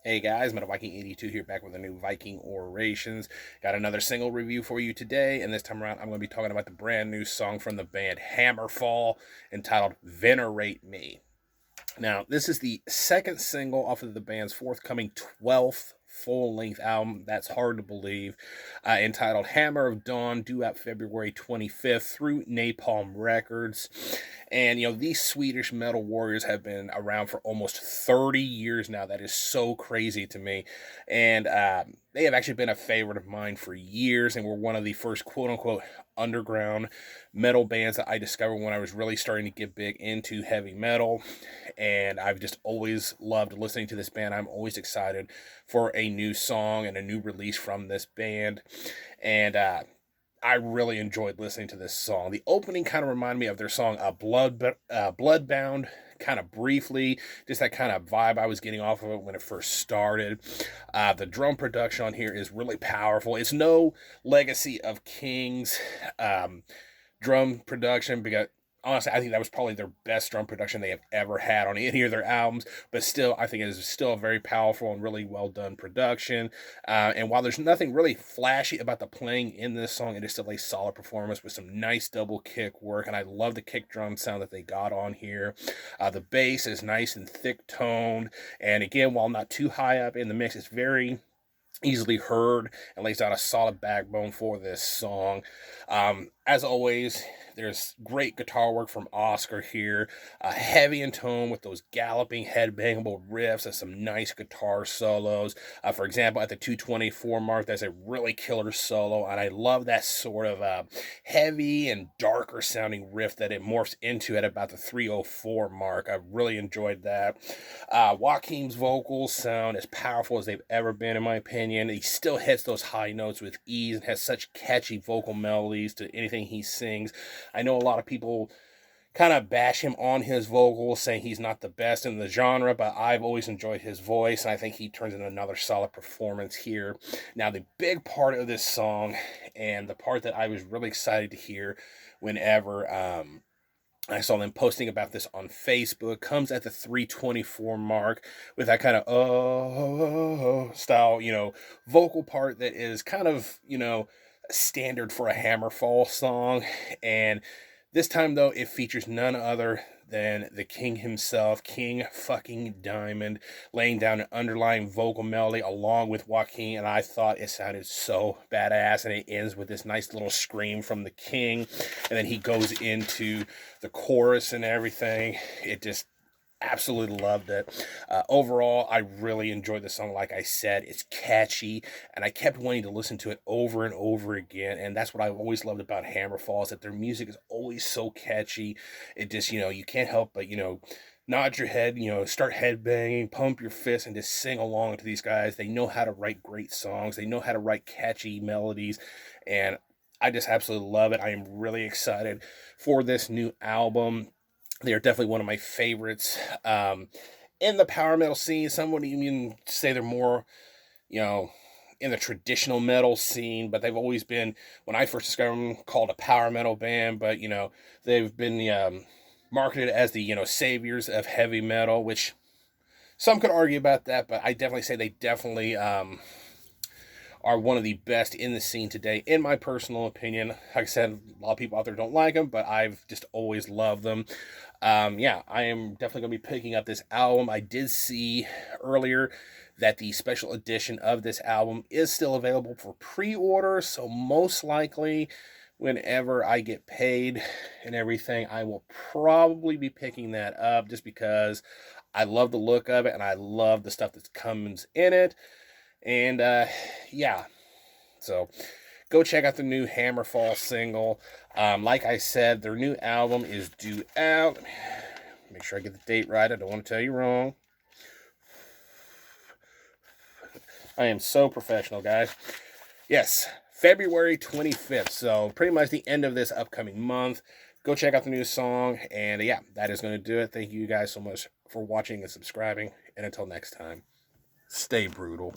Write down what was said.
Hey guys, Metal Viking 82 here, back with a new Viking Orations. Got another single review for you today, and this time around I'm going to be talking about the brand new song from the band Hammerfall entitled Venerate Me. Now, this is the second single off of the band's forthcoming 12th full-length album. That's hard to believe. Entitled Hammer of Dawn, due out February 25th through Napalm Records. And, these Swedish metal warriors have been around for almost 30 years now. That is so crazy to me. And they have actually been a favorite of mine for years and were one of the first quote-unquote underground metal bands that I discovered when I was really starting to get big into heavy metal. And I've just always loved listening to this band. I'm always excited for a new song and a new release from this band. And I really enjoyed listening to this song. The opening kind of reminded me of their song Bloodbound, kind of briefly, just that kind of vibe I was getting off of it when it first started. The drum production on here is really powerful. It's no legacy of King's drum production, because honestly, I think that was probably their best drum production they have ever had on any of their albums, but still, I think it is still a very powerful and really well done production. And while there's nothing really flashy about the playing in this song, it is still a solid performance with some nice double kick work, and I love the kick drum sound that they got on here. The bass is nice and thick toned, and again, while not too high up in the mix, it's very easily heard and lays out a solid backbone for this song. As always, there's great guitar work from Oscar here, heavy in tone with those galloping, headbangable riffs and some nice guitar solos. For example, at the 224 mark, there's a really killer solo, and I love that sort of heavy and darker sounding riff that it morphs into at about the 304 mark. I really enjoyed that. Joachim's vocals sound as powerful as they've ever been, in my opinion. He still hits those high notes with ease and has such catchy vocal melodies to anything he sings. I know a lot of people kind of bash him on his vocals, saying he's not the best in the genre, but I've always enjoyed his voice, and I think he turns in another solid performance here. Now, the big part of this song, and the part that I was really excited to hear whenever I saw them posting about this on Facebook, comes at the 324 mark with that kind of style, vocal part that is kind of, standard for a Hammerfall song. And this time, though, it features none other than the King himself, King fucking Diamond, laying down an underlying vocal melody along with Joaquin, and I thought it sounded so badass. And it ends with this nice little scream from the King, and then he goes into the chorus and everything. It just absolutely loved it. Overall, I really enjoyed the song. Like I said, it's catchy, and I kept wanting to listen to it over and over again. And that's what I've always loved about Hammerfall, is that their music is always so catchy. It just, you can't help but, nod your head, start headbanging, pump your fists, and just sing along to these guys. They know how to write great songs. They know how to write catchy melodies, and I just absolutely love it. I am really excited for this new album. They are definitely one of my favorites in the power metal scene. Some would even say they're more, in the traditional metal scene, but they've always been, when I first discovered them, called a power metal band. But, they've been marketed as the, saviors of heavy metal, which some could argue about that, but I definitely say they definitely are one of the best in the scene today, in my personal opinion. Like I said, a lot of people out there don't like them, but I've just always loved them. Yeah, I am definitely going to be picking up this album. I did see earlier that the special edition of this album is still available for pre-order, so most likely whenever I get paid and everything, I will probably be picking that up, just because I love the look of it and I love the stuff that comes in it. And yeah, so go check out the new Hammerfall single. Like I said, their new album is due out. Make sure I get the date right. I don't want to tell you wrong. I am so professional, guys. Yes, February 25th. So pretty much the end of this upcoming month. Go check out the new song. And yeah, that is going to do it. Thank you guys so much for watching and subscribing. And until next time, stay brutal.